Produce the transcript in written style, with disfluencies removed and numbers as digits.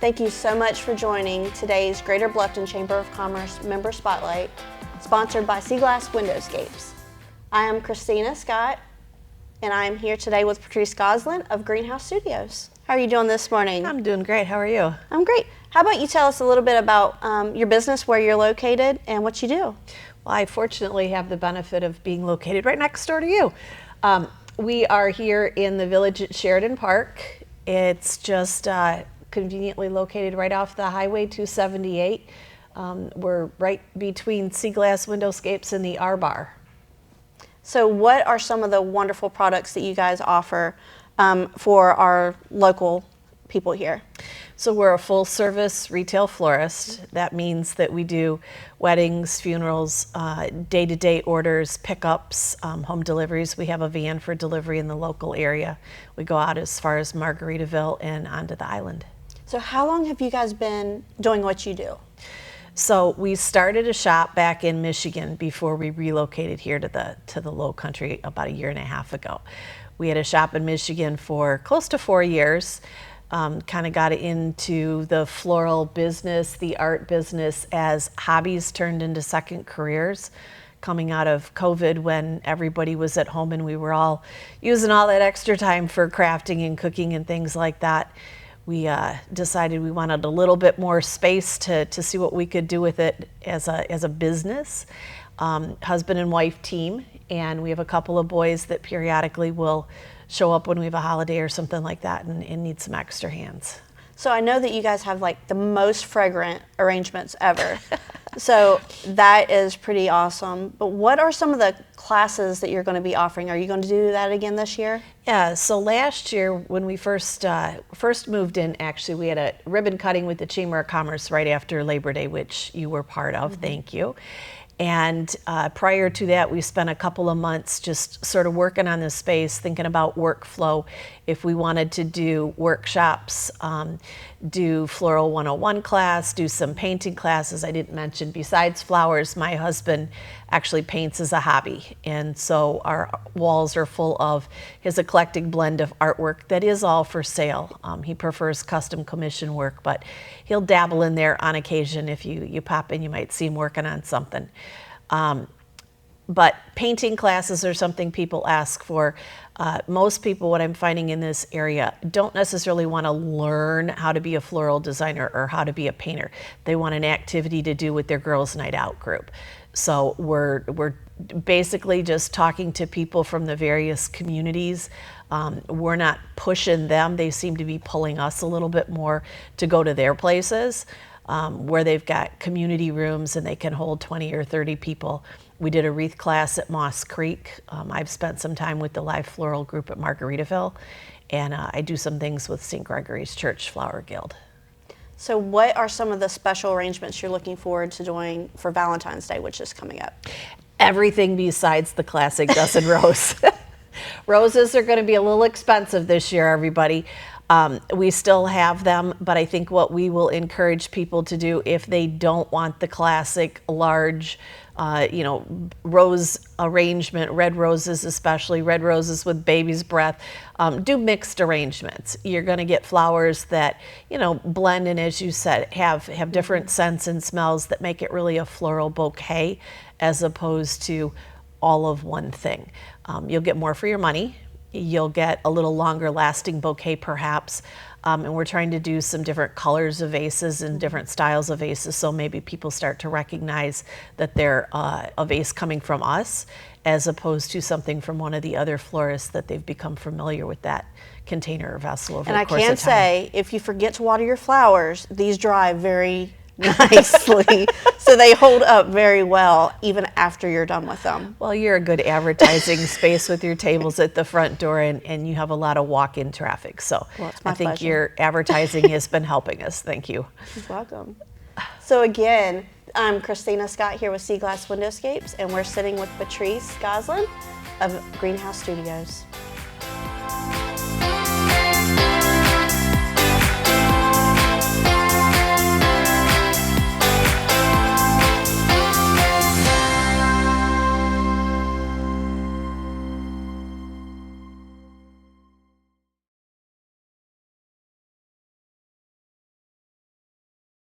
Thank you so much for joining today's Greater Bluffton Chamber of Commerce Member Spotlight, sponsored by Seaglass Windowscapes. I am Christina Scott, and I am here today with Patrice Gausselin of Greenhouse Studios. How are you doing this morning? I'm doing great. How are you? I'm great. How about you tell us a little bit about your business, where you're located, and what you do? Well, I fortunately have the benefit of being located right next door to you. We are here in the village at Sheridan Park. It's just conveniently located right off the Highway 278. We're right between Seaglass Windowscapes and the R-Bar. So what are some of the wonderful products that you guys offer for our local people here? So we're a full-service retail florist. That means that we do weddings, funerals, day-to-day orders, pickups, home deliveries. We have a van for delivery in the local area. We go out as far as Margaritaville and onto the island. So how long have you guys been doing what you do? So we started a shop back in Michigan before we relocated here to the Low Country about 1.5 years ago. We had a shop in Michigan for close to 4 years. Kind of got into the floral business, the art business, as hobbies turned into second careers. Coming out of COVID, when everybody was at home and we were all using all that extra time for crafting and cooking and things like that, we decided we wanted a little bit more space to see what we could do with it as a business. Husband and wife team, and we have a couple of boys that periodically will show up when we have a holiday or something like that and need some extra hands. So I know that you guys have like the most fragrant arrangements ever. So that is pretty awesome. But what are some of the classes that you're going to be offering? Are you going to do that again this year? Yeah, so last year when we first moved in, actually, we had a ribbon cutting with the Chamber of Commerce right after Labor Day, which you were part of. Mm-hmm. Thank you. And prior to that, we spent a couple of months just sort of working on this space, thinking about workflow. If we wanted to do workshops, do Floral 101 class, do some painting classes. I didn't mention, besides flowers, my husband actually paints as a hobby. And so our walls are full of his eclectic blend of artwork that is all for sale. He prefers custom commission work, but he'll dabble in there on occasion. If you pop in, you might see him working on something. But painting classes are something people ask for. Most people, what I'm finding in this area, don't necessarily want to learn how to be a floral designer or how to be a painter. They want an activity to do with their girls' night out group. So we're basically just talking to people from the various communities. We're not pushing them. They seem to be pulling us a little bit more to go to their places where they've got community rooms and they can hold 20 or 30 people. We did a wreath class at Moss Creek. I've spent some time with the Live Floral group at Margaritaville, and I do some things with St. Gregory's Church Flower Guild. So what are some of the special arrangements you're looking forward to doing for Valentine's Day, which is coming up? Everything besides the classic dozen rose. Roses are going to be a little expensive this year, everybody. We still have them, but I think what we will encourage people to do, if they don't want the classic large rose arrangement, red roses especially, red roses with baby's breath, do mixed arrangements. You're going to get flowers that, blend and, as you said, have different scents and smells that make it really a floral bouquet as opposed to all of one thing. You'll get more for your money. You'll get a little longer lasting bouquet perhaps. And we're trying to do some different colors of vases and different styles of vases, so maybe people start to recognize that they're a vase coming from us as opposed to something from one of the other florists that they've become familiar with that container or vessel over the course of time. And I can say, if you forget to water your flowers, these dry very nicely, so they hold up very well even after you're done with them. Well, you're a good advertising space with your tables at the front door, and you have a lot of walk-in traffic, so I think your advertising has been helping us. Thank you. You're welcome. So again, I'm Christina Scott here with Seaglass Windowscapes, and we're sitting with Patrice Gausselin of Greenhouse Studios.